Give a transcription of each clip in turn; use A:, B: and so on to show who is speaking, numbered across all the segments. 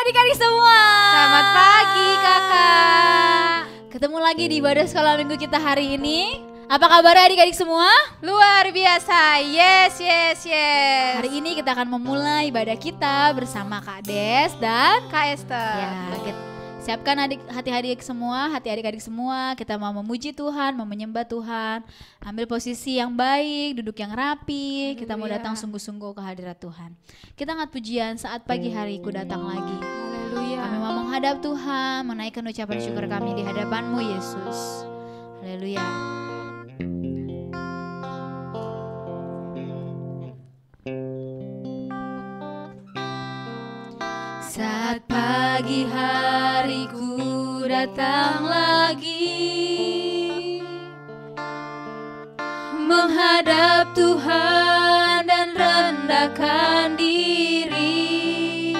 A: adik-adik semua.
B: Selamat pagi kakak.
A: Ketemu lagi di ibadah sekolah minggu kita hari ini. Apa kabar adik-adik semua?
B: Luar biasa, yes.
A: Hari ini kita akan memulai ibadah kita bersama Kak Des dan
B: Kak Esther.
A: ya, siapkan hati adik-adik semua, kita mau memuji Tuhan, mau menyembah Tuhan. Ambil posisi yang baik, duduk yang rapi. Kita mau datang sungguh-sungguh ke hadirat Tuhan. Kita angkat pujian saat pagi hari ku datang lagi.
B: Haleluya.
A: Kami mau menghadap Tuhan, menaikkan ucapan syukur kami di hadapan-Mu Yesus. Haleluya. Saat pagi hari ku datang lagi, menghadap Tuhan dan rendahkan diri,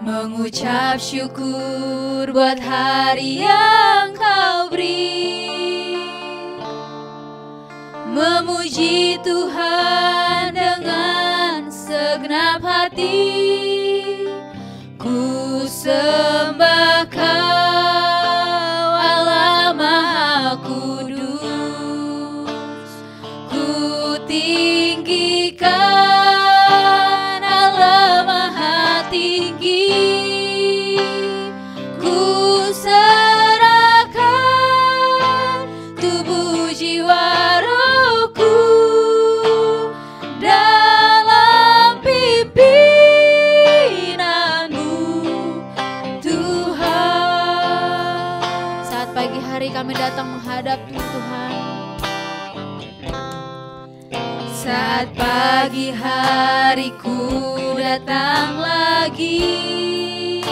A: mengucap syukur buat hari yang Kau beri, memuji Tuhan dengan segenap hati. Ku sembah Kau Allah Maha Kudus, ku tinggikan Allah Maha Tinggi, ku serahkan tubuh jiwa rohku dalam pimpinanmu Tuhan. Saat pagi hari kami datang menghadap Tuhan. Saat pagi hari ku datang lagi,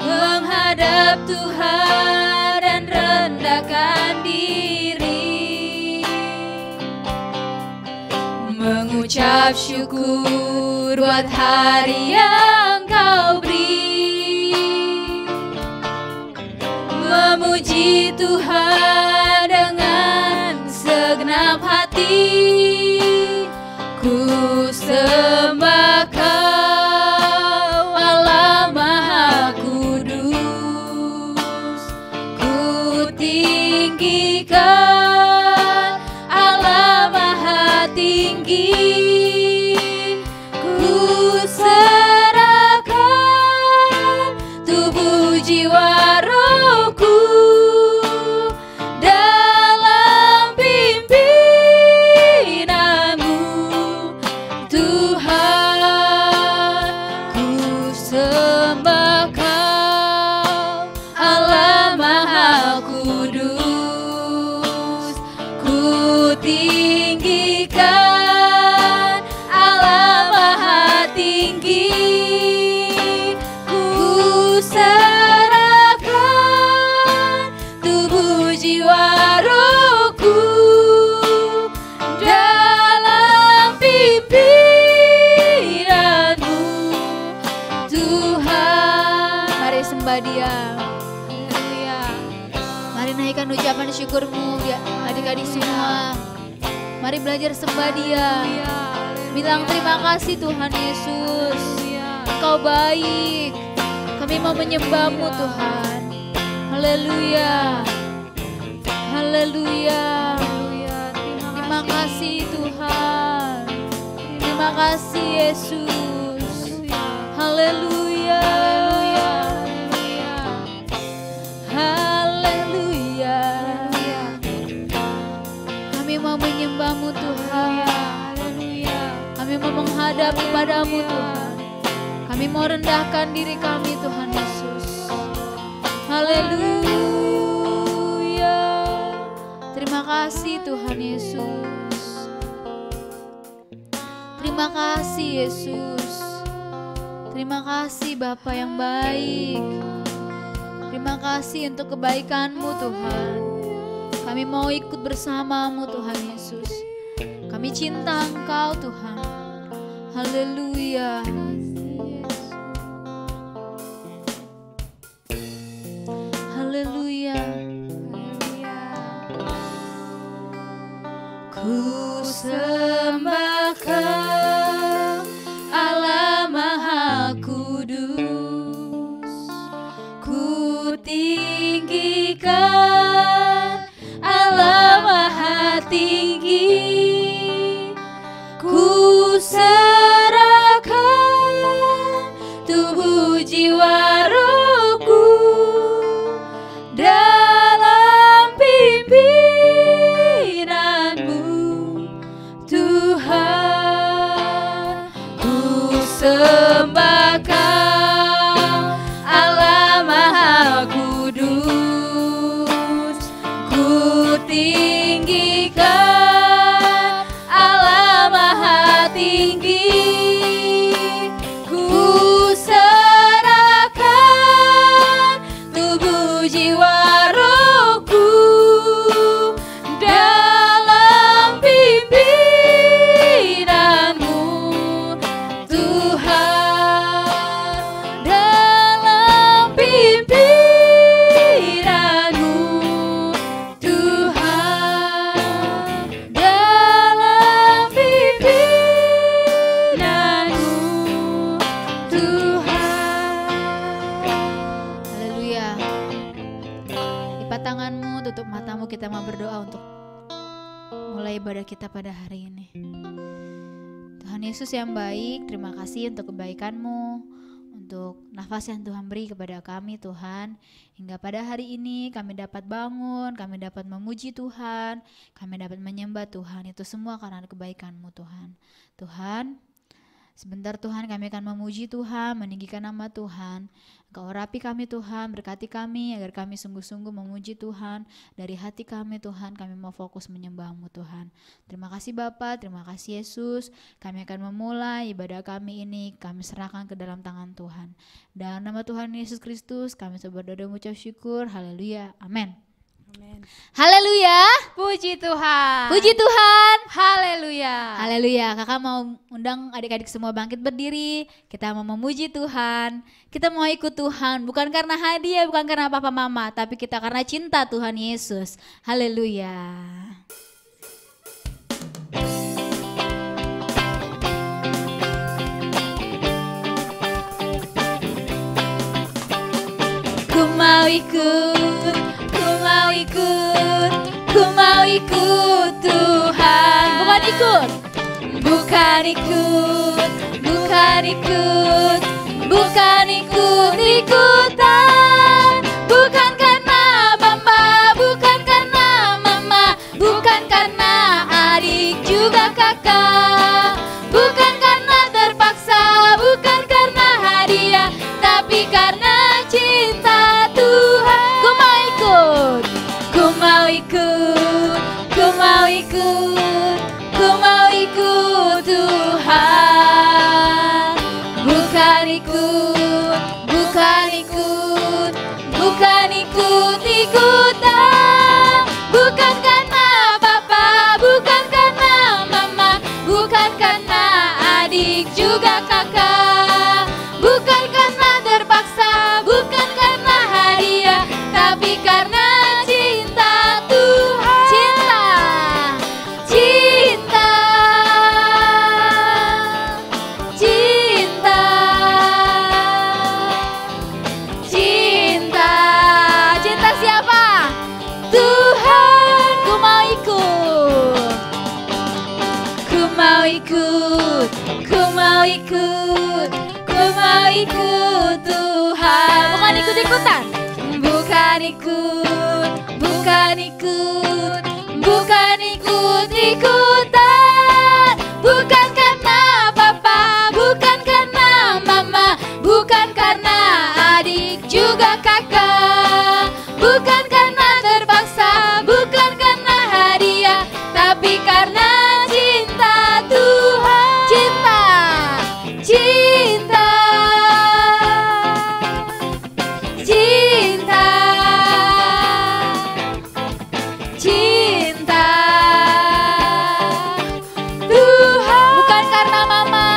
A: menghadap Tuhan dan rendahkan diri, mengucap syukur buat hari yang Kau beri, memuji Tuhan dengan segenap hati. Ku sembah Kau Allah Maha Kudus, ku tinggikan Allah Maha Tinggi, ku serahkan tubuh jiwa rohku dalam pimpinanmu Tuhan. Ku sembah Kau Allah Maha Kudus, ku tinggikan Allah Maha Tinggi, ku serahkan tubuh jiwa rohku dalam pimpinanmu Tuhan. Mari sembah Dia. Haleluya. Mari naikkan ucapan syukurmu ya adik-adik semua. Mari belajar sembah Dia. Bilang terima kasih Tuhan Yesus, Engkau baik. Kami mau menyembah-Mu Tuhan. Haleluya. Haleluya. Terima kasih Tuhan. Terima kasih Yesus. Haleluya. Haleluya. Kami mau menyembah-Mu Tuhan. Kami mau menghadap kepada-Mu Tuhan. Kami mau rendahkan diri kami Tuhan Yesus. Haleluya. Terima kasih Tuhan Yesus. Terima kasih Yesus. Terima kasih Bapa yang baik. Terima kasih untuk kebaikan-Mu Tuhan. Kami mau ikut bersama-Mu Tuhan Yesus. Kami cinta Engkau Tuhan. Haleluya. Haleluya. Ku sembah Kau Allah tinggikan, Allah Maha Tinggi. Ku serahkan tubuh jiwa rohku dalam pimpinanmu, Tuhan. Ku sembah Kau, Allah Maha Kudus. Ku tinggikan, Allah Maha Tinggi. Ku serahkan tubuh jiwa rohku dalam pimpinanmu, Tuhan. Dalam pimpinanmu, Tuhan. Dalam pimpinanmu, Tuhan. Haleluya. Lipat tanganmu, tutup matamu, kita mau berdoa untuk mulai ibadah kita pada hari ini. Tuhan Yesus yang baik, terima kasih untuk kebaikan-Mu, untuk nafas yang Tuhan beri kepada kami, Tuhan. Hingga pada hari ini kami dapat bangun, kami dapat memuji Tuhan, kami dapat menyembah Tuhan. Itu semua karena kebaikan-Mu, Tuhan. Tuhan, sebentar Tuhan kami akan memuji Tuhan, meninggikan nama Tuhan. Engkau urapi kami Tuhan, berkati kami agar kami sungguh-sungguh memuji Tuhan. Dari hati kami Tuhan, kami mau fokus menyembah-Mu Tuhan. Terima kasih Bapa, terima kasih Yesus. Kami akan memulai ibadah kami ini, kami serahkan ke dalam tangan Tuhan. Dalam nama Tuhan Yesus Kristus, kami berdoa dan mengucap syukur. Haleluya, amin. Haleluya.
B: Puji Tuhan.
A: Puji Tuhan.
B: Haleluya.
A: Haleluya. Kakak mau undang adik-adik semua bangkit berdiri. Kita mau memuji Tuhan. Kita mau ikut Tuhan. Bukan karena hadiah, bukan karena papa mama. Tapi kita karena cinta Tuhan Yesus. Haleluya. Ku mau ikut, ku mau ikut, ku mau ikut Tuhan. Bukan ikut, bukan ikut, bukan ikut, bukan ikut-ikutan. Bukan karena mama, bukan karena mama, bukan karena adik juga kakak. Bukan karena terpaksa, bukan karena hadiah, tapi karena cinta Tuhan. Ku mau ikut, ku mau ikut, ku mau ikut, ku mau ikut Tuhan. Bukan ikut, bukan ikut, bukan ikut-ikutan. Bukan karena papa, bukan karena mama, bukan karena adik juga kakak. Bukan karena terpaksa, bukan karena hadiah, tapi karena cinta Tuhan. Cinta, cinta, cinta, cinta. Cinta siapa? Tuhan. Ku mau ikut, ku mau ikut, ku mau ikut, ku mau ikut Tuhan. Bukan ikut-ikutan, bukan ikut, bukan ikut, bukan ikut-ikutan. Bukan karena papa, bukan karena mama, bukan karena adik juga kakak. Bukan karena terpaksa, bukan karena hadiah, tapi karena cinta Tuhan. Cinta, cinta, cinta, cinta Tuhan. Bukan karena mama,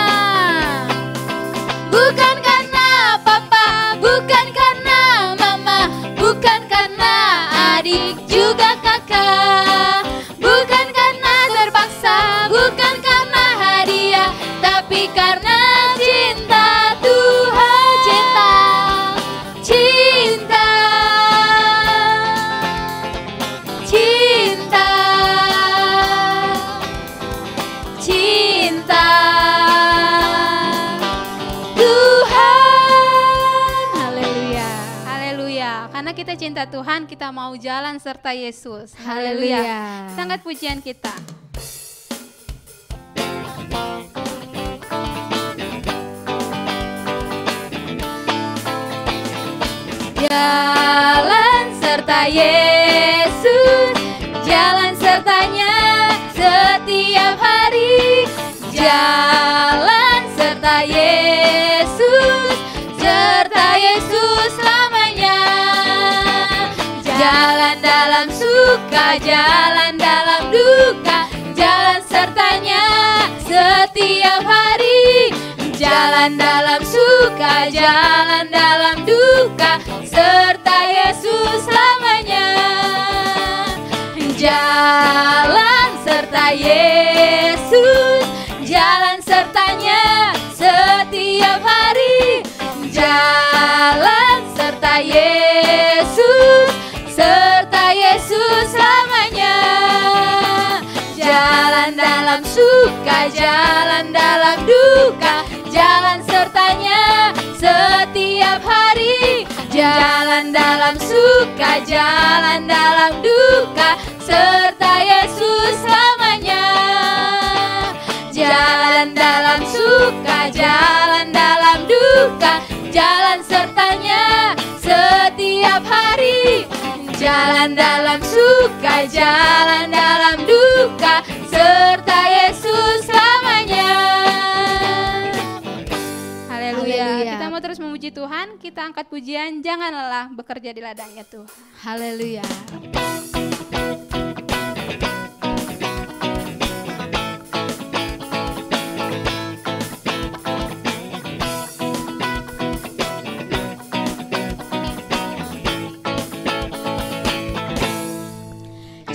A: bukan karena papa, bukan karena mama, bukan karena adik juga kakak. Bukan karena terpaksa, bukan karena hadiah, tapi karena cinta Tuhan. Cinta, cinta,
B: cinta Tuhan, kita mau jalan serta Yesus.
A: Haleluya.
B: Kita angkat pujian kita.
A: Jalan serta Yesus, jalan sertanya setiap hari. Jalan serta Yesus, serta Yesus selamanya. Jalan dalam suka, jalan dalam duka, jalan sertanya setiap hari. Jalan dalam suka, jalan dalam duka, serta Yesus selamanya. Jalan serta Yesus, jalan sertanya setiap hari. Jalan serta Yesus, serta Yesus selamanya. Jalan dalam suka, jalan dalam duka, jalan sertanya setiap hari. Jalan dalam suka, jalan dalam duka, serta Yesus selamanya. Jalan dalam suka, jalan dalam duka, jalan sertanya setiap hari. Jalan dalam suka, jalan dalam duka, serta Yesus selamanya.
B: Haleluya. Kita mau terus memuji Tuhan, kita angkat pujian, jangan lelah bekerja di ladangnya Tuhan.
A: Haleluya.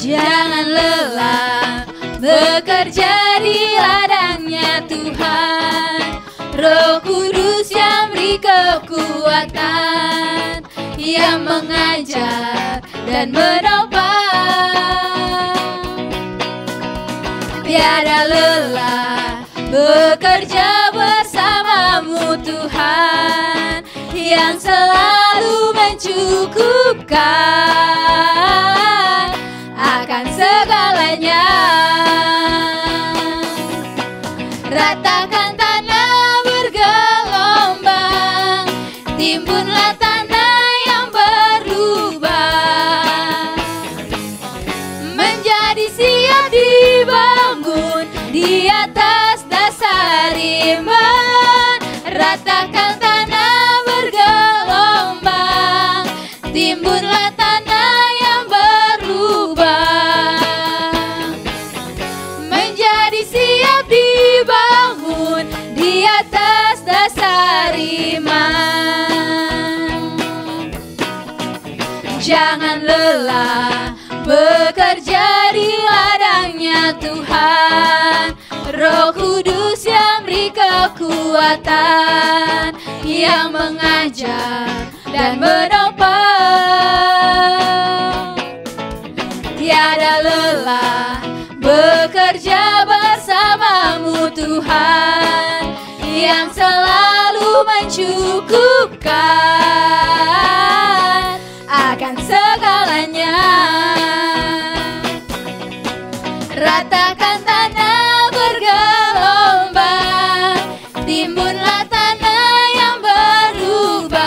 A: Jangan lelah bekerja di ladangnya Tuhan. Roh Kudus yang beri kekuatan, yang mengajar dan menopang. Tiada lelah bekerja bersamamu Tuhan, yang selalu mencukupkan akan segalanya. Ratakan tanah bergelombang, timbunlah tanah yang berlubang, menjadi siap dibangun di atas dasar iman. Ratakan tanah bergelombang, timbunlah tanah yang berlubang, menjadi siap dibangun di atas dasar iman. Jangan lelah bekerja di ladangnya Tuhan. Roh Kudus yang beri kekuatan, yang mengajar dan menopang. Tiada lelah bekerja bersamamu Tuhan, yang selalu mencukupkan akan segalanya. Ratakan tanah bergelombang, timbunlah tanah yang berlubang,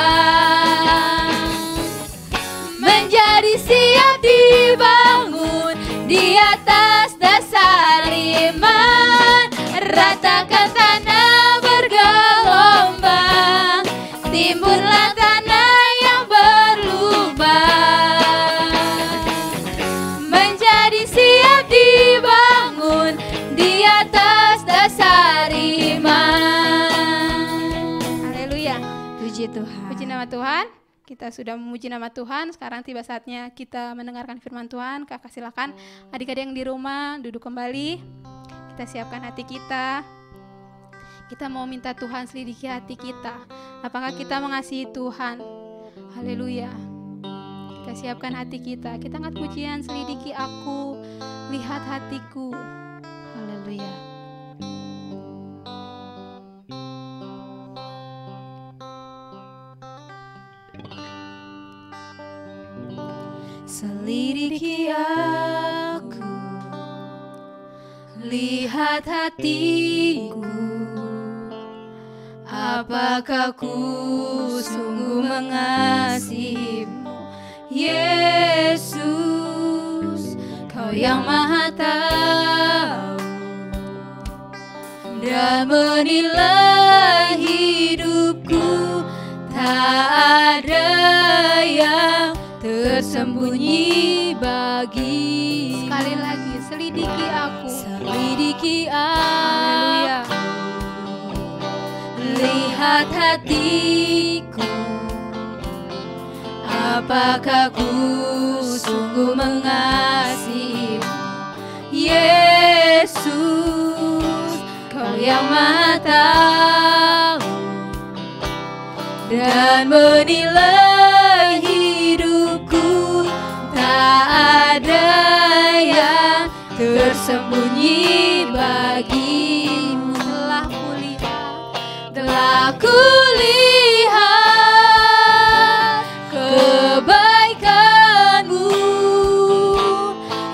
A: menjadi siap dibangun di atas dasar iman. Ratakan tanah bergelombang, timbunlah tanah yang berlubang, menjadi siap dibangun di atas dasar iman.
B: Haleluya.
A: Puji Tuhan.
B: Puji nama Tuhan. Kita sudah memuji nama Tuhan, sekarang tiba saatnya kita mendengarkan firman Tuhan. Kakak silakan adik-adik yang di rumah duduk kembali. Kita siapkan hati kita. Kita mau minta Tuhan selidiki hati kita. Apakah kita mengasihi Tuhan? Haleluya. Kita siapkan hati kita. Kita angkat pujian, selidiki aku, lihat hatiku.
A: Haleluya. Selidiki aku, lihat hatiku, apakah ku sungguh mengasihimu, Yesus. Kau yang Maha tahu dan menilai hidupku, tak ada yang tersembunyi bagi.
B: Sekali lagi, selidiki aku.
A: Selidiki
B: Haleluya.
A: aku, lihat hatiku, apakah ku sungguh mengasihimu, Yesus. Kau yang Maha tahu dan menilai hidupku, tak ada yang tersembunyi bagimu. Telah kulihat kebaikanmu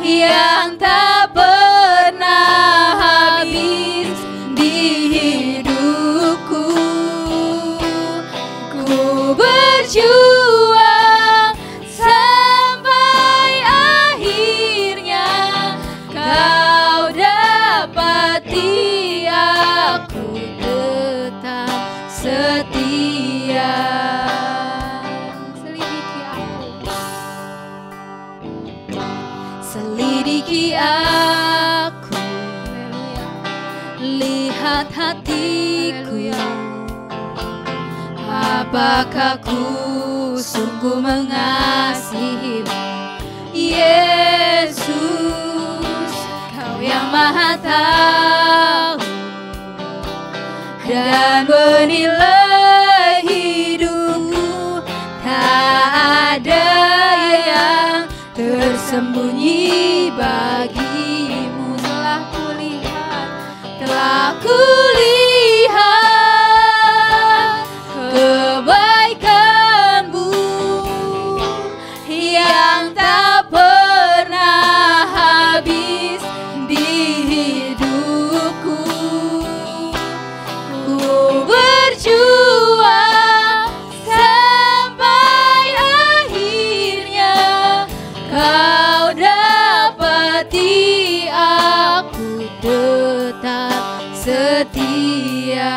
A: yang tak pernah habis di hidupku. Ku berjuang sampai akhirnya kau dapati aku tetap setia.
B: Selidiki aku.
A: Selidiki aku,
B: Haleluya.
A: lihat hatiku,
B: Haleluya.
A: apakah ku sungguh mengasihimu, Yesus. Kau yang Maha tahu dan menilai hidupku, tak ada yang tersembunyi bagimu. Telah kulihat kebaikanmu yang tak pernah habis di hidupku. Ku berjuang sampai akhirnya kau dapati aku tetap setia.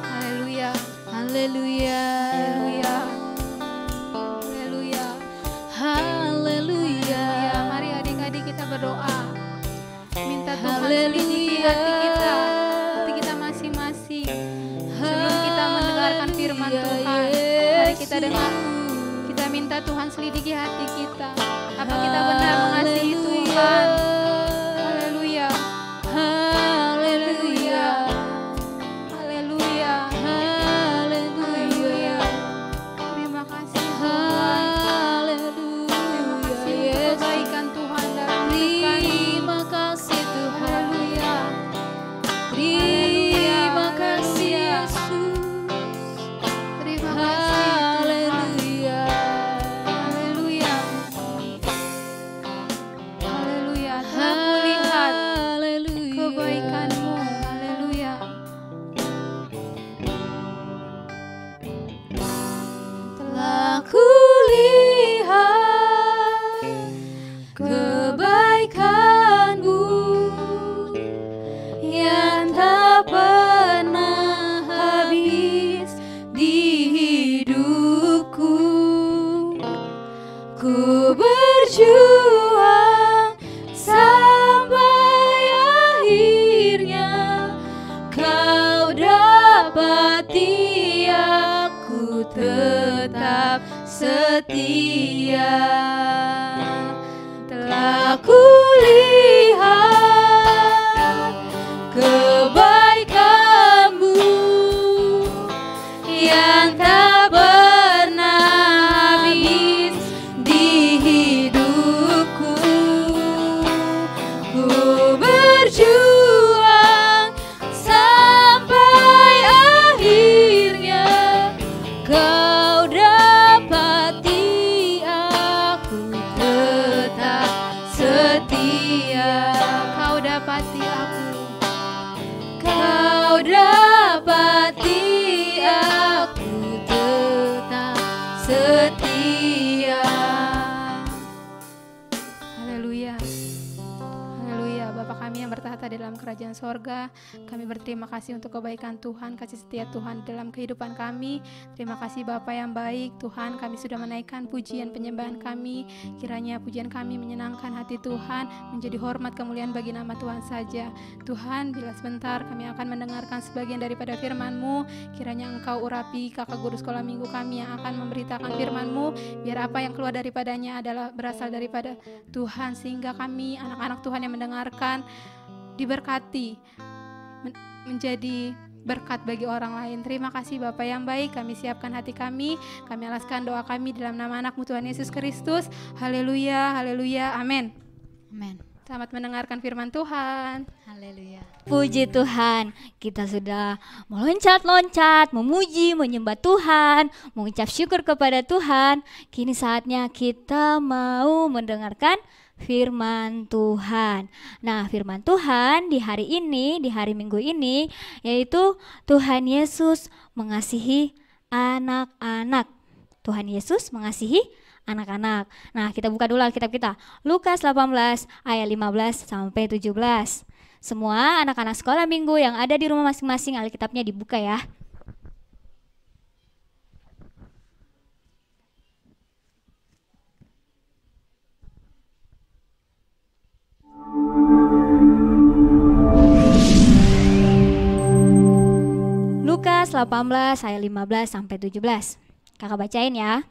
B: Haleluya.
A: Haleluya.
B: Haleluya. Haleluya.
A: Haleluya.
B: Ya, mari adik-adik kita berdoa. Minta Tuhan
A: Haleluya.
B: selidiki hati kita masing-masing. Sebelum kita mendengarkan firman Tuhan, mari kita dengar. Kita minta Tuhan selidiki hati kita. Apa kita benar mengasihi Tuhan? Haleluya.
A: Haleluya.
B: Haleluya.
A: Haleluya.
B: Terima kasih Tuhan.
A: Haleluya.
B: Terima kasih untuk kebaikan Tuhan dalam hidup kami.
A: Terima kasih Tuhan.
B: Haleluya.
A: Terima kasih Yesus.
B: Terima kasih Tuhan.
A: Haleluya.
B: Haleluya. Haleluya. Telah kulihat
A: Haleluya.
B: kebaikan-Mu. Haleluya.
A: Telah kulihat kebaikan-Mu yang tak pernah habis di hidupku. Ku berjuang sampai akhirnya kau dapati aku tetap setia. Telah kulihat kebaikan-Mu yang tak pernah habis di hidupku. Ku berjuang sampai akhirnya kau dapati aku
B: di dalam kerajaan sorga. Kami berterima kasih untuk kebaikan Tuhan, kasih setia Tuhan dalam kehidupan kami. Terima kasih Bapa yang baik. Tuhan, kami sudah menaikkan pujian penyembahan kami. Kiranya pujian kami menyenangkan hati Tuhan, menjadi hormat kemuliaan bagi nama Tuhan saja. Tuhan, bila sebentar kami akan mendengarkan sebagian daripada firman-Mu, kiranya Engkau urapi kakak guru sekolah minggu kami yang akan memberitakan firman-Mu, biar apa yang keluar daripadanya adalah berasal daripada Tuhan, sehingga kami anak-anak Tuhan yang mendengarkan diberkati, menjadi berkat bagi orang lain. Terima kasih Bapa yang baik. Kami siapkan hati kami alaskan doa kami dalam nama anak-Mu Tuhan Yesus Kristus. Haleluya, haleluya, amin.
A: Amin.
B: Selamat mendengarkan firman Tuhan.
A: Haleluya. Puji Tuhan, kita sudah meloncat-loncat, memuji, menyembah Tuhan, mengucap syukur kepada Tuhan. Kini saatnya kita mau mendengarkan firman Tuhan. Nah, firman Tuhan di hari ini, di hari Minggu ini, yaitu Tuhan Yesus mengasihi anak-anak. Tuhan Yesus mengasihi anak-anak. Nah, kita buka dulu Alkitab kita. Lukas 18 ayat 15 sampai 17. Semua anak-anak sekolah minggu yang ada di rumah masing-masing, Alkitabnya dibuka ya. Lukas 18 ayat 15 sampai 17. Kakak bacain ya.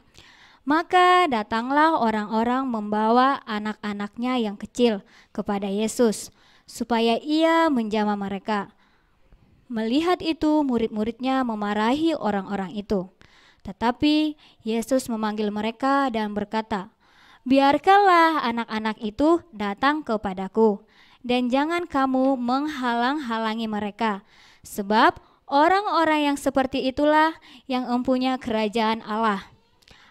A: Maka datanglah orang-orang membawa anak-anaknya yang kecil kepada Yesus, supaya ia menjamah mereka. Melihat itu, murid-muridnya memarahi orang-orang itu. Tetapi Yesus memanggil mereka dan berkata, "Biarkanlah anak-anak itu datang kepadaku, dan jangan kamu menghalang-halangi mereka, sebab orang-orang yang seperti itulah yang mempunyai kerajaan Allah.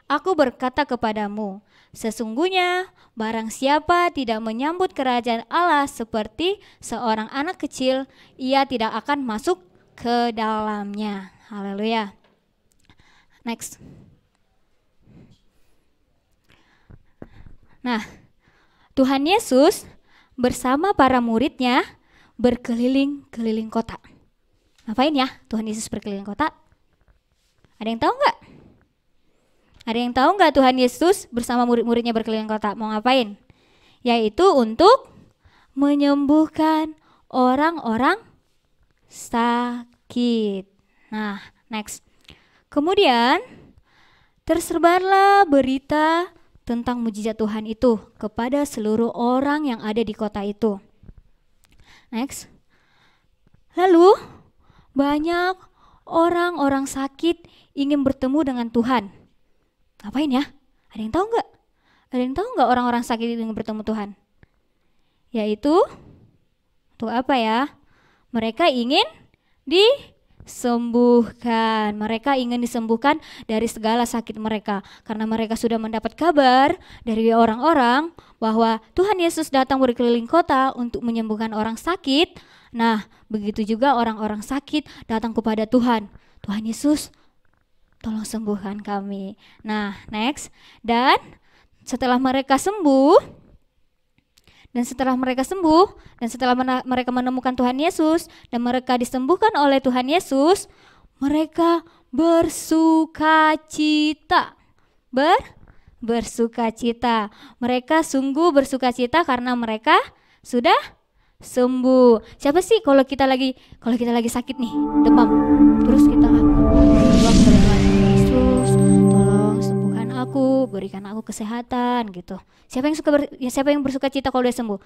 A: Aku berkata kepadamu, sesungguhnya barang siapa tidak menyambut kerajaan Allah seperti seorang anak kecil, ia tidak akan masuk ke dalamnya." Haleluya. Next. Nah, Tuhan Yesus bersama para muridnya berkeliling-keliling kota. Ngapain ya Tuhan Yesus berkeliling kota? Ada yang tahu nggak? Ada yang tahu nggak Tuhan Yesus bersama murid-muridnya berkeliling kota mau ngapain? Yaitu untuk menyembuhkan orang-orang sakit. Nah, next. Kemudian tersebarlah berita tentang mujizat Tuhan itu kepada seluruh orang yang ada di kota itu. Next. Lalu banyak orang-orang sakit ingin bertemu dengan Tuhan. Ngapain ya? Ada yang tahu nggak? Ada yang tahu nggak orang-orang sakit ingin bertemu Tuhan? Yaitu untuk apa ya? Mereka ingin disembuhkan. Mereka ingin disembuhkan dari segala sakit mereka. Karena mereka sudah mendapat kabar dari orang-orang bahwa Tuhan Yesus datang berkeliling kota untuk menyembuhkan orang sakit. Nah, begitu juga orang-orang sakit datang kepada Tuhan. Tuhan Yesus, tolong sembuhkan kami. Nah, next. Dan setelah mereka sembuh, dan setelah mereka menemukan Tuhan Yesus, dan mereka disembuhkan oleh Tuhan Yesus, mereka bersukacita. Bersukacita. Mereka sungguh bersukacita karena mereka sudah sembuh. Siapa sih kalau kita lagi sakit nih, demam, terus kita berdoa kepada Tuhan Yesus, tolong sembuhkan aku, berikan aku kesehatan gitu. Siapa yang bersukacita kalau udah sembuh?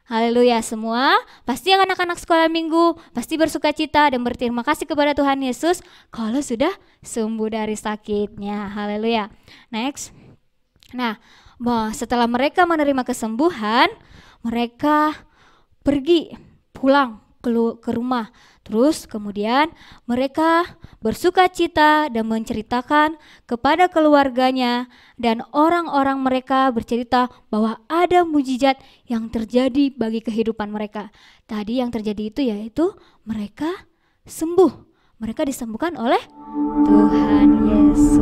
A: Haleluya, semua pasti anak-anak sekolah minggu pasti bersukacita dan berterima kasih kepada Tuhan Yesus kalau sudah sembuh dari sakitnya. Haleluya. Next. Nah, setelah mereka menerima kesembuhan, mereka pergi pulang ke rumah. Terus kemudian mereka bersukacita dan menceritakan kepada keluarganya, dan orang-orang mereka bercerita bahwa ada mujizat yang terjadi bagi kehidupan mereka. Tadi yang terjadi itu yaitu mereka sembuh. Mereka disembuhkan oleh Tuhan Yesus.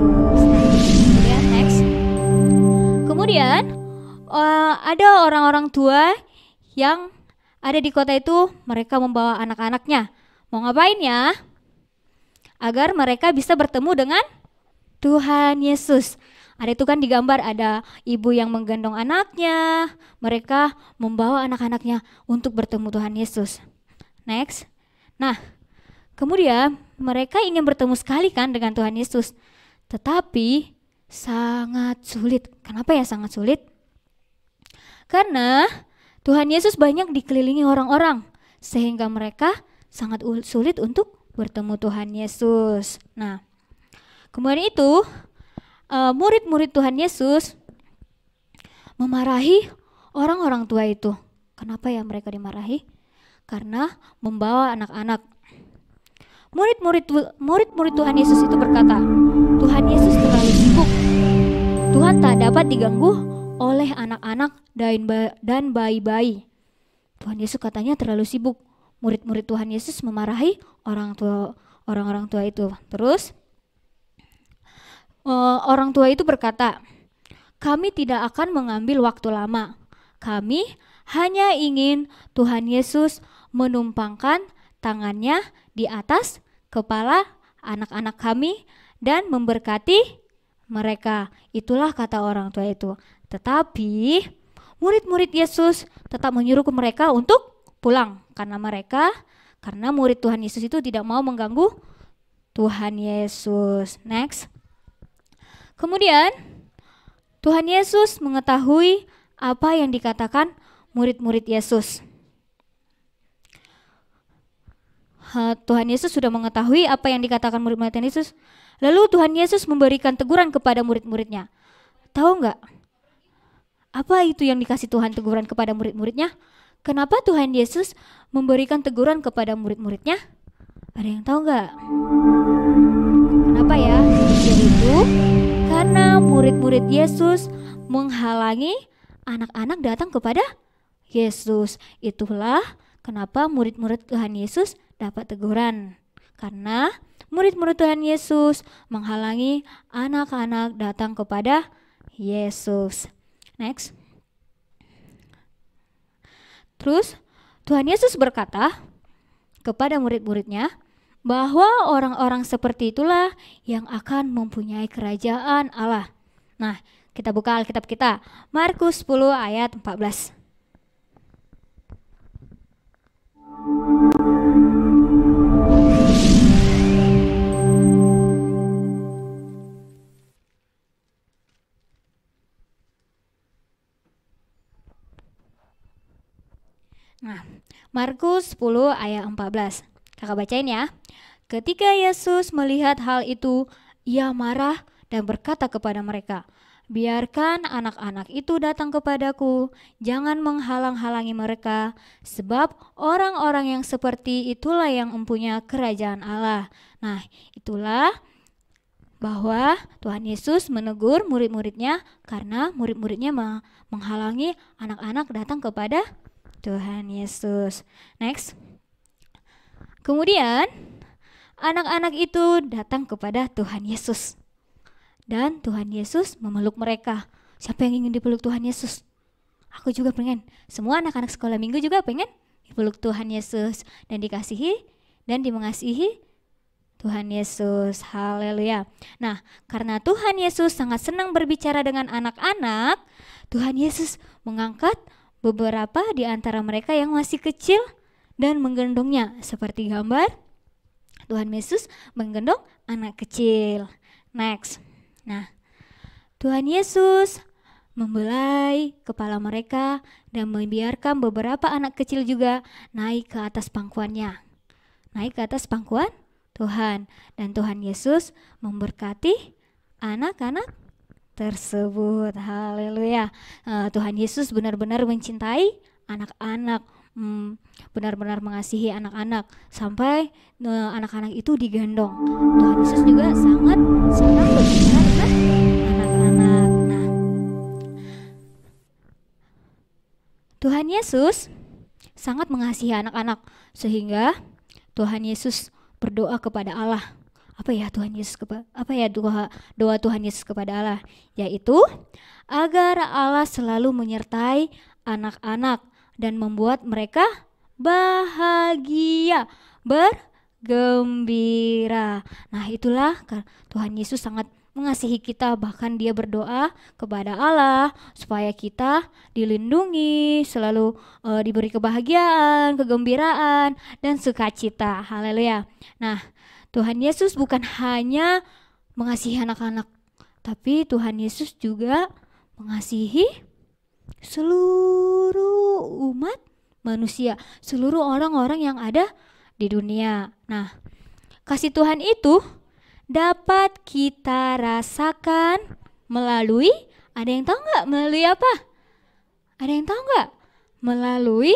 A: Kemudian next. Kemudian ada orang-orang tua yang
C: ada di kota itu, mereka membawa anak-anaknya. Mau ngapain ya? Agar mereka bisa bertemu dengan Tuhan Yesus. Ada itu kan digambar, ada ibu yang menggendong anaknya. Mereka membawa anak-anaknya untuk bertemu Tuhan Yesus. Next. Nah, kemudian mereka ingin bertemu sekali kan dengan Tuhan Yesus. Tetapi sangat sulit. Kenapa ya sangat sulit? Karena Tuhan Yesus banyak dikelilingi orang-orang, sehingga mereka sangat sulit untuk bertemu Tuhan Yesus. Nah, kemudian itu murid-murid Tuhan Yesus memarahi orang-orang tua itu. Kenapa ya mereka dimarahi? Karena membawa anak-anak. Murid-murid Tuhan Yesus itu berkata, Tuhan Yesus terlalu sibuk. Tuhan tak dapat diganggu oleh anak-anak dan bayi-bayi. Tuhan Yesus katanya terlalu sibuk. Murid-murid Tuhan Yesus memarahi orang-orang tua itu. Terus orang tua itu berkata, kami tidak akan mengambil waktu lama. Kami hanya ingin Tuhan Yesus menumpangkan tangannya di atas kepala anak-anak kami dan memberkati mereka. Itulah kata orang tua itu. Tetapi murid-murid Yesus tetap menyuruh mereka untuk pulang karena murid Tuhan Yesus itu tidak mau mengganggu Tuhan Yesus. Next. Kemudian Tuhan Yesus mengetahui apa yang dikatakan murid-murid Yesus. Tuhan Yesus sudah mengetahui apa yang dikatakan murid-murid Yesus. Lalu Tuhan Yesus memberikan teguran kepada murid-muridnya. Tahu nggak? Apa itu yang dikasih Tuhan teguran kepada murid-muridnya? Kenapa Tuhan Yesus memberikan teguran kepada murid-muridnya? Ada yang tahu nggak? Kenapa ya? Yaitu karena murid-murid Yesus menghalangi anak-anak datang kepada Yesus. Itulah kenapa murid-murid Tuhan Yesus dapat teguran. Karena murid-murid Tuhan Yesus menghalangi anak-anak datang kepada Yesus. Next. Terus Tuhan Yesus berkata kepada murid-muridnya bahwa orang-orang seperti itulah yang akan mempunyai kerajaan Allah. Nah, kita buka Alkitab kita, Markus 10 ayat 14. Nah, Markus 10 ayat 14. Kakak bacain ya. Ketika Yesus melihat hal itu, ia marah dan berkata kepada mereka, biarkan anak-anak itu datang kepadaku, jangan menghalang-halangi mereka, sebab orang-orang yang seperti itulah yang mempunyai kerajaan Allah. Nah, itulah bahwa Tuhan Yesus menegur murid-muridnya karena murid-muridnya menghalangi anak-anak datang kepada Tuhan Yesus. Next. Kemudian anak-anak itu datang kepada Tuhan Yesus. Dan Tuhan Yesus memeluk mereka. Siapa yang ingin dipeluk Tuhan Yesus? Aku juga pengen. Semua anak-anak sekolah minggu juga pengen dipeluk Tuhan Yesus dan dikasihi dan dimengasihi Tuhan Yesus. Haleluya. Nah, karena Tuhan Yesus sangat senang berbicara dengan anak-anak, Tuhan Yesus mengangkat beberapa di antara mereka yang masih kecil dan menggendongnya, seperti gambar Tuhan Yesus menggendong anak kecil. Next. Nah, Tuhan Yesus membelai kepala mereka dan membiarkan beberapa anak kecil juga naik ke atas pangkuannya. Naik ke atas pangkuan Tuhan, dan Tuhan Yesus memberkati anak-anak tersebut. Haleluya. Tuhan Yesus benar-benar mencintai anak-anak, benar-benar mengasihi anak-anak sampai anak-anak itu digendong. Tuhan Yesus juga sangat senang berbicara dengan anak-anak. Nah, Tuhan Yesus sangat mengasihi anak-anak sehingga Tuhan Yesus berdoa kepada Allah. Apa ya doa Tuhan Yesus kepada Allah? Yaitu agar Allah selalu menyertai anak-anak dan membuat mereka bahagia, bergembira. Nah, itulah Tuhan Yesus sangat mengasihi kita, bahkan dia berdoa kepada Allah supaya kita dilindungi, selalu diberi kebahagiaan, kegembiraan, dan sukacita. Haleluya. Nah, Tuhan Yesus bukan hanya mengasihi anak-anak, tapi Tuhan Yesus juga mengasihi seluruh umat manusia, seluruh orang-orang yang ada di dunia. Nah, kasih Tuhan itu dapat kita rasakan melalui, ada yang tahu nggak melalui apa? Ada yang tahu nggak? Melalui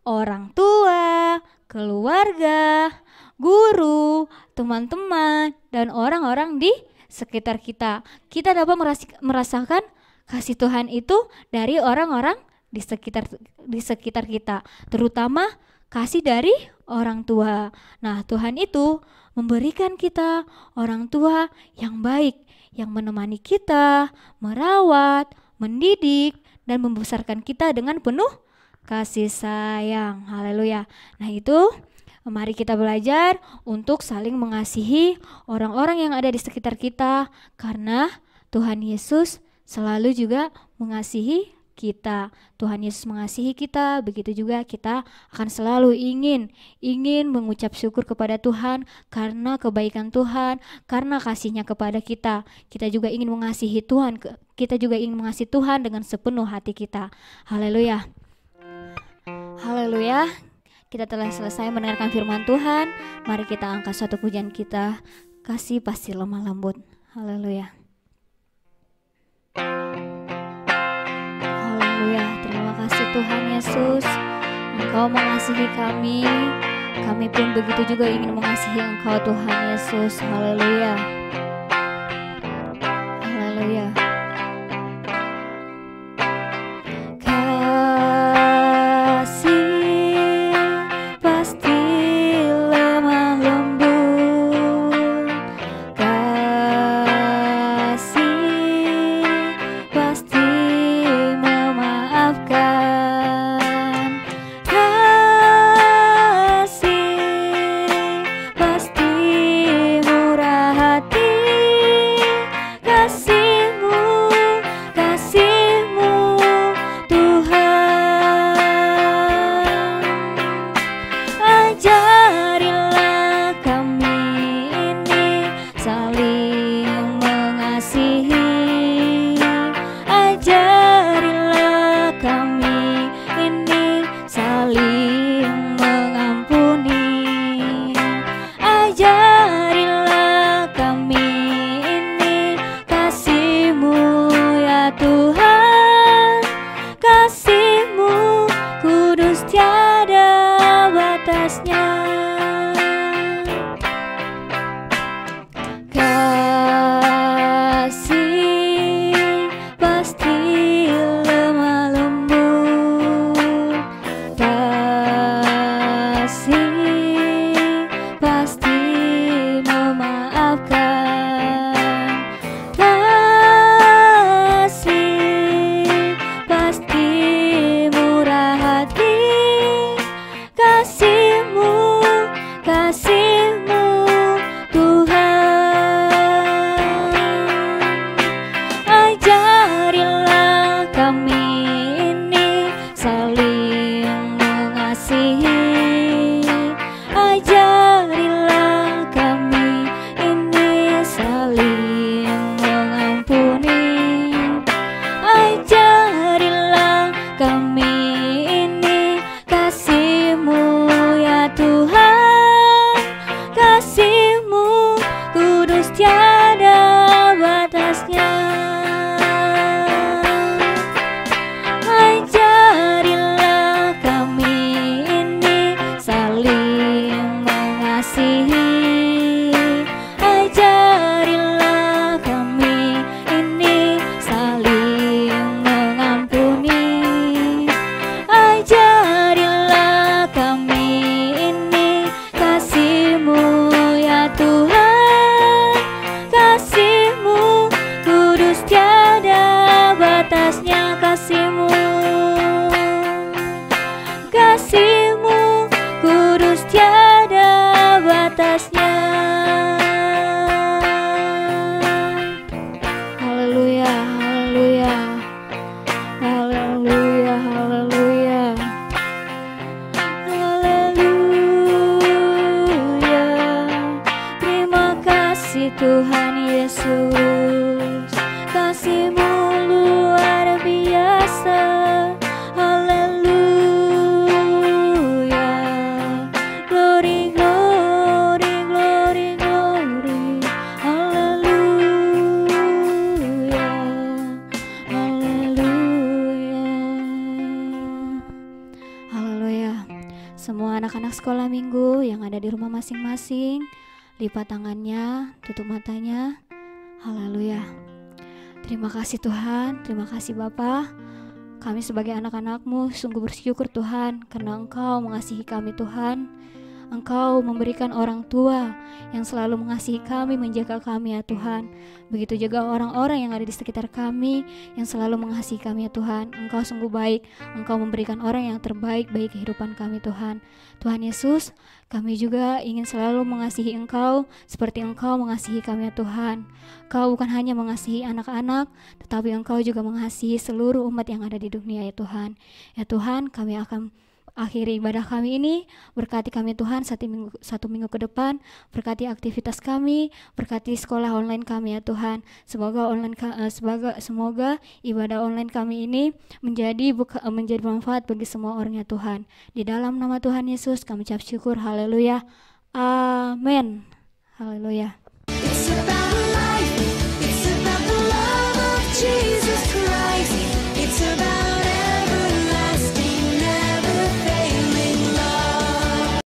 C: orang tua, keluarga, guru, teman-teman, dan orang-orang di sekitar kita. Kita dapat merasakan kasih Tuhan itu dari orang-orang di sekitar kita, terutama kasih dari orang tua. Nah, Tuhan itu memberikan kita orang tua yang baik, yang menemani kita, merawat, mendidik, dan membesarkan kita dengan penuh kasih sayang. Haleluya. Nah, itu mari kita belajar untuk saling mengasihi orang-orang yang ada di sekitar kita, karena Tuhan Yesus selalu juga mengasihi kita. Tuhan Yesus mengasihi kita, begitu juga kita akan selalu ingin mengucap syukur kepada Tuhan karena kebaikan Tuhan, karena kasih-Nya kepada kita. Kita juga ingin mengasihi Tuhan, kita juga ingin mengasihi Tuhan dengan sepenuh hati kita. Haleluya. Haleluya. Kita telah selesai mendengarkan firman Tuhan. Mari kita angkat suatu pujian kita, kasih pasti lemah lembut. Haleluya. Haleluya. Terima kasih Tuhan Yesus, Engkau mengasihi kami. Kami pun begitu juga ingin mengasihi Engkau Tuhan Yesus. Haleluya. Haleluya. Hati Semua anak-anak sekolah minggu yang ada di rumah masing-masing, lipat tangannya, tutup matanya. Haleluya. Terima kasih Tuhan, terima kasih Bapa. Kami sebagai anak-anak-Mu sungguh bersyukur Tuhan, karena Engkau mengasihi kami Tuhan. Engkau memberikan orang tua yang selalu mengasihi kami, menjaga kami ya Tuhan. Begitu juga orang-orang yang ada di sekitar kami yang selalu mengasihi kami ya Tuhan. Engkau sungguh baik, Engkau memberikan orang yang terbaik bagi kehidupan kami Tuhan. Tuhan Yesus, kami juga ingin selalu mengasihi Engkau seperti Engkau mengasihi kami ya Tuhan. Engkau bukan hanya mengasihi anak-anak, tetapi Engkau juga mengasihi seluruh umat yang ada di dunia ya Tuhan. Ya Tuhan, kami akan akhiri ibadah kami ini. Berkati kami Tuhan satu minggu ke depan. Berkati aktivitas kami, berkati sekolah online kami ya Tuhan. Semoga ibadah online kami ini menjadi manfaat bagi semua orang ya Tuhan. Di dalam nama Tuhan Yesus kami ucap syukur. Haleluya. Amin. Haleluya.